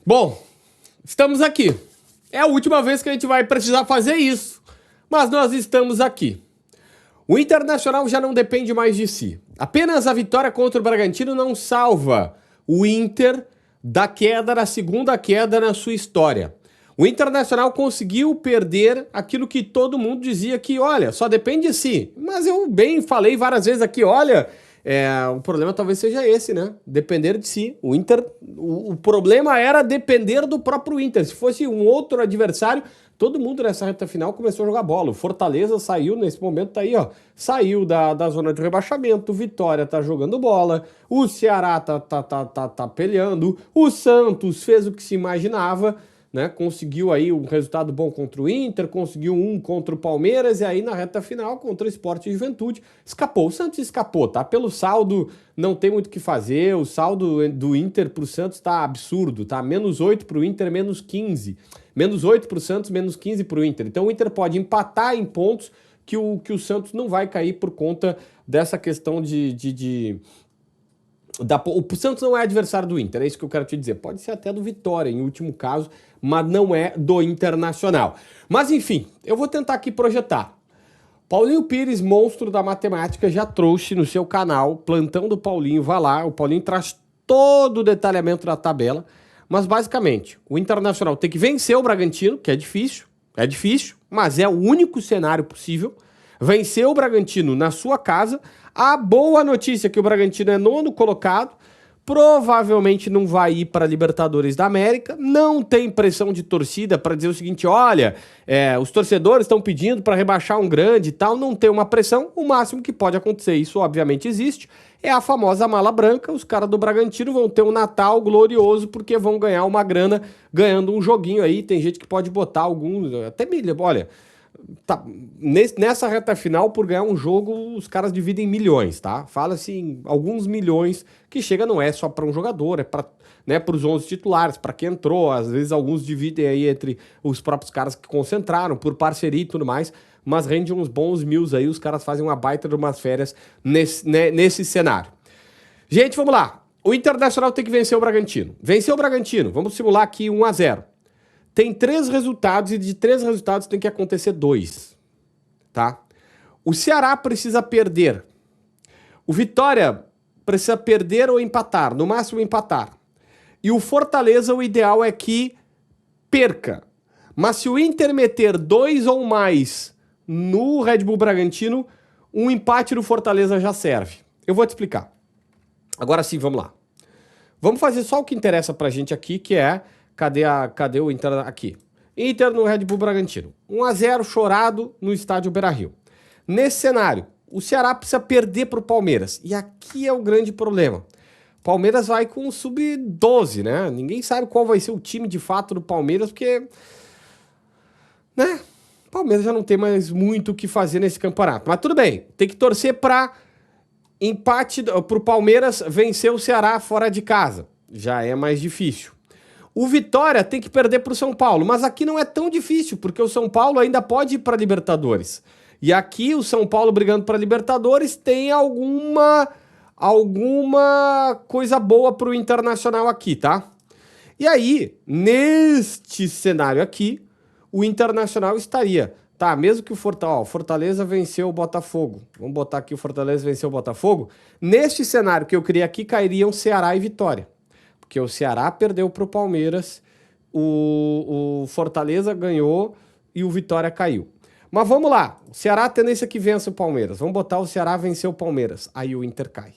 Bom, estamos aqui. É a última vez que a gente vai precisar fazer isso, mas nós estamos aqui. O Internacional já não depende mais de si. Apenas a vitória contra o Bragantino não salva o Inter da queda, da segunda queda na sua história. O Internacional conseguiu perder aquilo que todo mundo dizia que, olha, só depende de si. Mas eu bem falei várias vezes aqui, olha, o problema talvez seja esse, né? Depender de si. O Inter, o problema era depender do próprio Inter. Se fosse um outro adversário, todo mundo nessa reta final começou a jogar bola. O Fortaleza saiu, nesse momento, tá aí, ó. Saiu da zona de rebaixamento, o Vitória tá jogando bola, o Ceará tá peleando, o Santos fez o que se imaginava, né? Conseguiu aí um resultado bom contra o Inter, conseguiu um contra o Palmeiras e aí na reta final contra o Sport e Juventude escapou. O Santos escapou, tá? Pelo saldo não tem muito o que fazer, o saldo do Inter pro Santos tá absurdo, tá? -8 pro Inter, -15. -8 pro Santos, -15 pro Inter. Então o Inter pode empatar em pontos que o Santos não vai cair por conta dessa questão o Santos não é adversário do Inter, é isso que eu quero te dizer. Pode ser até do Vitória, em último caso, mas não é do Internacional. Mas enfim, eu vou tentar aqui projetar. Paulinho Pires, monstro da matemática, já trouxe no seu canal, Plantão do Paulinho, vá lá, o Paulinho traz todo o detalhamento da tabela, mas basicamente, o Internacional tem que vencer o Bragantino, que é difícil, mas é o único cenário possível. Vencer o Bragantino na sua casa. A boa notícia é que o Bragantino é nono colocado, provavelmente não vai ir para a Libertadores da América, não tem pressão de torcida para dizer o seguinte, olha, os torcedores estão pedindo para rebaixar um grande e tal, não tem uma pressão, o máximo que pode acontecer, isso obviamente existe, é a famosa mala branca, os caras do Bragantino vão ter um Natal glorioso porque vão ganhar uma grana ganhando um joguinho aí, tem gente que pode botar alguns, até milha, olha... Tá, nessa reta final, por ganhar um jogo, os caras dividem milhões, tá? Fala-se em alguns milhões, que chega não é só para um jogador, é para, né, os 11 titulares, para quem entrou, às vezes alguns dividem aí entre os próprios caras que concentraram, por parceria e tudo mais, mas rende uns bons mil aí, os caras fazem uma baita de umas férias nesse cenário. Gente, vamos lá. O Internacional tem que vencer o Bragantino. Vencer o Bragantino, vamos simular aqui 1-0. Tem 3 resultados e de 3 resultados tem que acontecer 2, tá? O Ceará precisa perder. O Vitória precisa perder ou empatar, no máximo empatar. E o Fortaleza, o ideal é que perca. Mas se o Inter meter 2 ou mais no Red Bull Bragantino, um empate do Fortaleza já serve. Eu vou te explicar. Agora sim, vamos lá. Vamos fazer só o que interessa pra gente aqui, que é... Cadê o Inter aqui? Inter no Red Bull Bragantino. 1-0 chorado no estádio Beira-Rio. Nesse cenário, o Ceará precisa perder para o Palmeiras. E aqui é o grande problema. Palmeiras vai com o sub-12, né? Ninguém sabe qual vai ser o time de fato do Palmeiras, porque... né? O Palmeiras já não tem mais muito o que fazer nesse campeonato. Mas tudo bem, tem que torcer para empate, para o Palmeiras vencer o Ceará fora de casa. Já é mais difícil. O Vitória tem que perder para o São Paulo, mas aqui não é tão difícil, porque o São Paulo ainda pode ir para a Libertadores. E aqui o São Paulo brigando para a Libertadores tem alguma coisa boa para o Internacional aqui, tá? E aí, neste cenário aqui, o Internacional estaria, tá? Mesmo que o Fortaleza venceu o Botafogo. Vamos botar aqui o Fortaleza venceu o Botafogo. Neste cenário que eu criei aqui, cairiam Ceará e Vitória. Porque o Ceará perdeu para o Palmeiras, o Fortaleza ganhou e o Vitória caiu. Mas vamos lá, o Ceará tendência que vence o Palmeiras. Vamos botar o Ceará vencer o Palmeiras. Aí o Inter cai.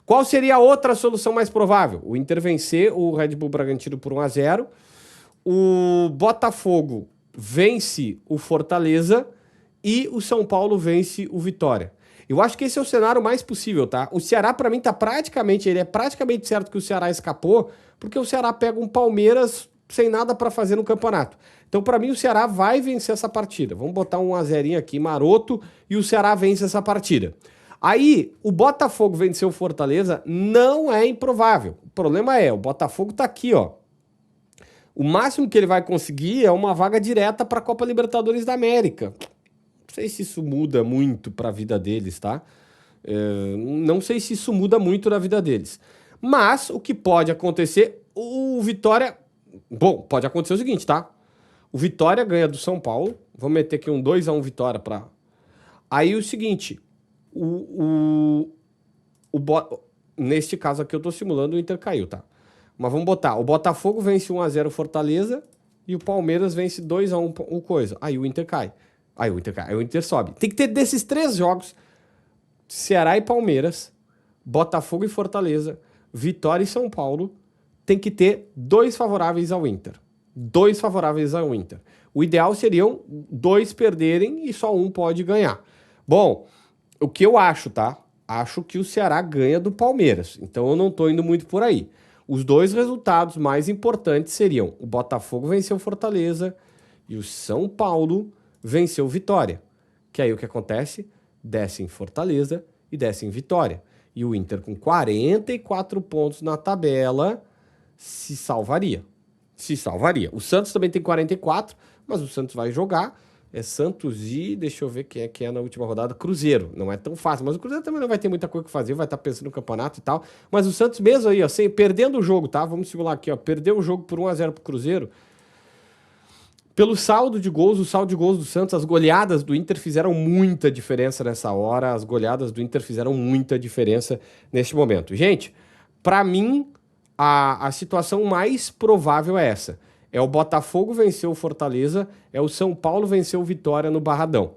Qual seria a outra solução mais provável? O Inter vencer o Red Bull Bragantino por 1-0. O Botafogo vence o Fortaleza e o São Paulo vence o Vitória. Eu acho que esse é o cenário mais possível, tá? O Ceará, pra mim, ele é praticamente certo que o Ceará escapou, porque o Ceará pega um Palmeiras sem nada pra fazer no campeonato. Então, pra mim, o Ceará vai vencer essa partida. Vamos botar um 1-0 aqui, maroto, e o Ceará vence essa partida. Aí, o Botafogo vencer o Fortaleza não é improvável. O problema é, o Botafogo tá aqui, ó. O máximo que ele vai conseguir é uma vaga direta pra Copa Libertadores da América. Não sei se isso muda muito para a vida deles, tá? Não sei se isso muda muito na vida deles. Mas o que pode acontecer, o Vitória... Bom, pode acontecer o seguinte, tá? O Vitória ganha do São Paulo. Vamos meter aqui um 2-1 Vitória pra... Aí o seguinte, neste caso aqui eu tô simulando, o Inter caiu, tá? Mas vamos botar, o Botafogo vence 1-0 Fortaleza e o Palmeiras vence 2-1 o coisa. Aí o Inter cai. Aí o Inter sobe. Tem que ter desses 3 jogos, Ceará e Palmeiras, Botafogo e Fortaleza, Vitória e São Paulo, tem que ter 2 favoráveis ao Inter. 2 favoráveis ao Inter. O ideal seriam 2 perderem e só um pode ganhar. Bom, o que eu acho, tá? Acho que o Ceará ganha do Palmeiras. Então eu não tô indo muito por aí. Os 2 resultados mais importantes seriam o Botafogo venceu o Fortaleza e o São Paulo venceu o Vitória. Que aí o que acontece? Desce em Fortaleza e desce em Vitória. E o Inter com 44 pontos na tabela se salvaria. Se salvaria. O Santos também tem 44, mas o Santos vai jogar. É Santos e, deixa eu ver quem é que é na última rodada, Cruzeiro. Não é tão fácil, mas o Cruzeiro também não vai ter muita coisa que fazer, vai estar pensando no campeonato e tal. Mas o Santos mesmo aí, ó, perdendo o jogo, tá? Vamos simular aqui, ó. Perdeu o jogo por 1-0 pro Cruzeiro. Pelo saldo de gols, o saldo de gols do Santos, as goleadas do Inter fizeram muita diferença nessa hora. As goleadas do Inter fizeram muita diferença neste momento. Gente, pra mim, a situação mais provável é essa. É o Botafogo vencer o Fortaleza, é o São Paulo vencer o Vitória no Barradão.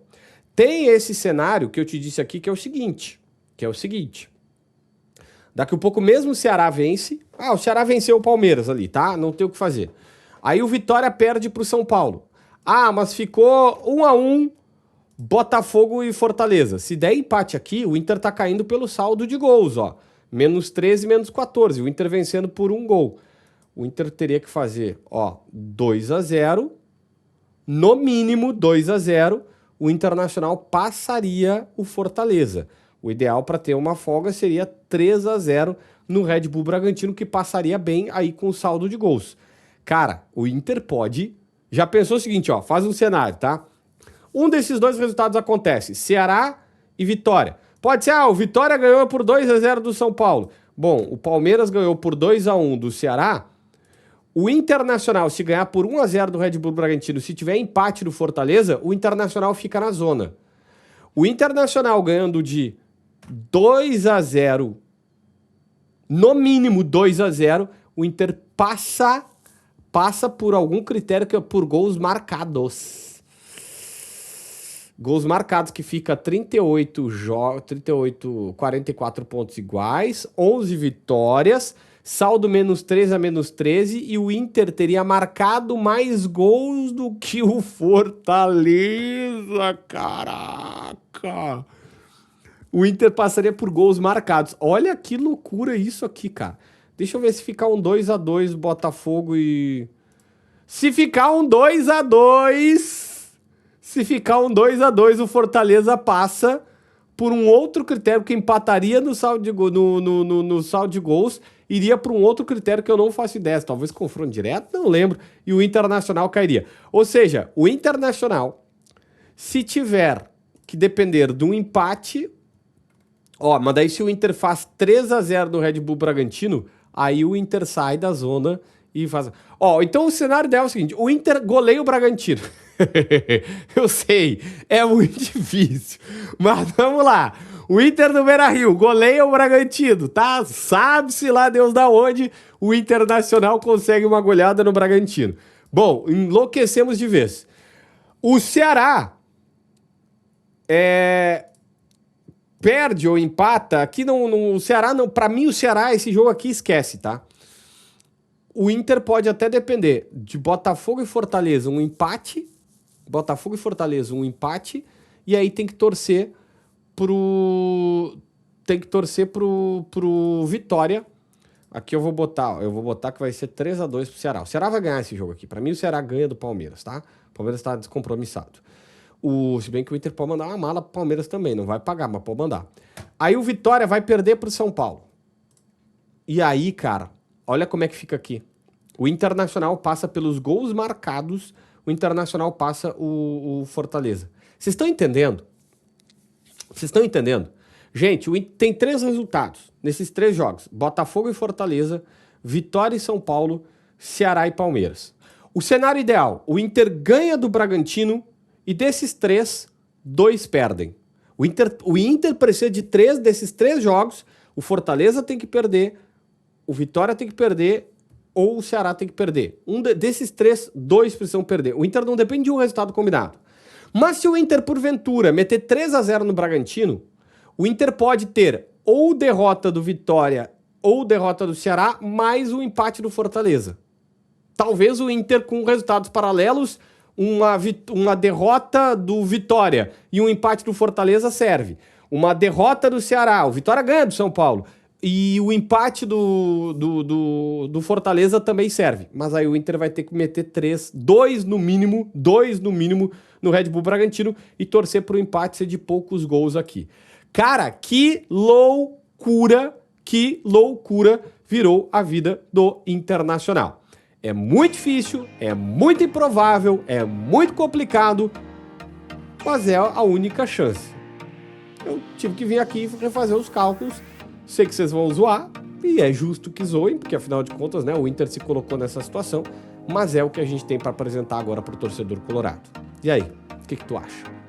Tem esse cenário que eu te disse aqui, que é o seguinte. Daqui a pouco mesmo o Ceará vence. O Ceará venceu o Palmeiras ali, tá? Não tem o que fazer. Aí o Vitória perde pro São Paulo. Mas ficou 1-1 Botafogo e Fortaleza. Se der empate aqui, o Inter tá caindo pelo saldo de gols, ó. -13, -14. O Inter vencendo por 1 gol. O Inter teria que fazer, 2-0. No mínimo 2-0. O Internacional passaria o Fortaleza. O ideal para ter uma folga seria 3-0 no Red Bull Bragantino, que passaria bem aí com o saldo de gols. Cara, o Inter pode... Já pensou o seguinte, faz um cenário, tá? Um desses 2 resultados acontece, Ceará e Vitória. Pode ser, o Vitória ganhou por 2-0 do São Paulo. Bom, o Palmeiras ganhou por 2-1 do Ceará. O Internacional, se ganhar por 1-0 do Red Bull Bragantino, se tiver empate do Fortaleza, o Internacional fica na zona. O Internacional ganhando de 2-0, no mínimo 2-0, o Inter passa por algum critério que é por gols marcados. Gols marcados, que fica 44 pontos iguais, 11 vitórias, saldo -13 a -13, e o Inter teria marcado mais gols do que o Fortaleza, caraca! O Inter passaria por gols marcados. Olha que loucura isso aqui, cara. Deixa eu ver se ficar um 2-2 Botafogo e... Se ficar um 2-2... Se ficar um 2-2, o Fortaleza passa por um outro critério que empataria no saldo de, no saldo de gols, iria para um outro critério que eu não faço ideia, talvez confronto direto, não lembro, e o Internacional cairia. Ou seja, o Internacional, se tiver que depender de um empate, mas daí se o Inter faz 3-0 no Red Bull Bragantino, aí o Inter sai da zona e faz... Então o cenário ideal é o seguinte, o Inter goleia o Bragantino. Eu sei, é muito difícil, mas vamos lá. O Inter do Beira-Rio goleia o Bragantino, tá? Sabe-se lá Deus da onde o Internacional consegue uma goleada no Bragantino. Bom, enlouquecemos de vez. O Ceará perde ou empata. Aqui o Ceará não. Pra mim, o Ceará, esse jogo aqui, esquece, tá? O Inter pode até depender de Botafogo e Fortaleza, um empate. Botafogo e Fortaleza, um empate. E aí tem que torcer pro Vitória. Aqui eu vou botar que vai ser 3-2 pro Ceará. O Ceará vai ganhar esse jogo aqui. Pra mim, o Ceará ganha do Palmeiras, tá? O Palmeiras tá descompromissado. Se bem que o Inter pode mandar uma mala pro Palmeiras também. Não vai pagar, mas pode mandar. Aí o Vitória vai perder pro São Paulo. E aí, cara, olha como é que fica aqui. O Internacional passa pelos gols marcados. O Internacional passa o Fortaleza. Vocês estão entendendo? Vocês estão entendendo? Gente, tem 3 resultados nesses 3 jogos. Botafogo e Fortaleza, Vitória e São Paulo, Ceará e Palmeiras. O cenário ideal, o Inter ganha do Bragantino e desses 3, 2 perdem. O Inter precisa de 3 desses 3 jogos, o Fortaleza tem que perder, o Vitória tem que perder ou o Ceará tem que perder. Desses 3, 2 precisam perder. O Inter não depende de um resultado combinado. Mas se o Inter, porventura, meter 3-0 no Bragantino, o Inter pode ter ou derrota do Vitória ou derrota do Ceará, mais o empate do Fortaleza. Talvez o Inter com resultados paralelos, uma derrota do Vitória e um empate do Fortaleza serve. Uma derrota do Ceará, o Vitória ganha do São Paulo e o empate do Fortaleza também serve. Mas aí o Inter vai ter que meter 2 no mínimo no Red Bull Bragantino e torcer para o empate ser de poucos gols aqui. Cara, que loucura virou a vida do Internacional. É muito difícil, é muito improvável, é muito complicado, mas é a única chance. Eu tive que vir aqui refazer os cálculos, sei que vocês vão zoar, e é justo que zoem, porque afinal de contas, né, o Inter se colocou nessa situação, mas é o que a gente tem para apresentar agora para o torcedor colorado. E aí, o que tu acha?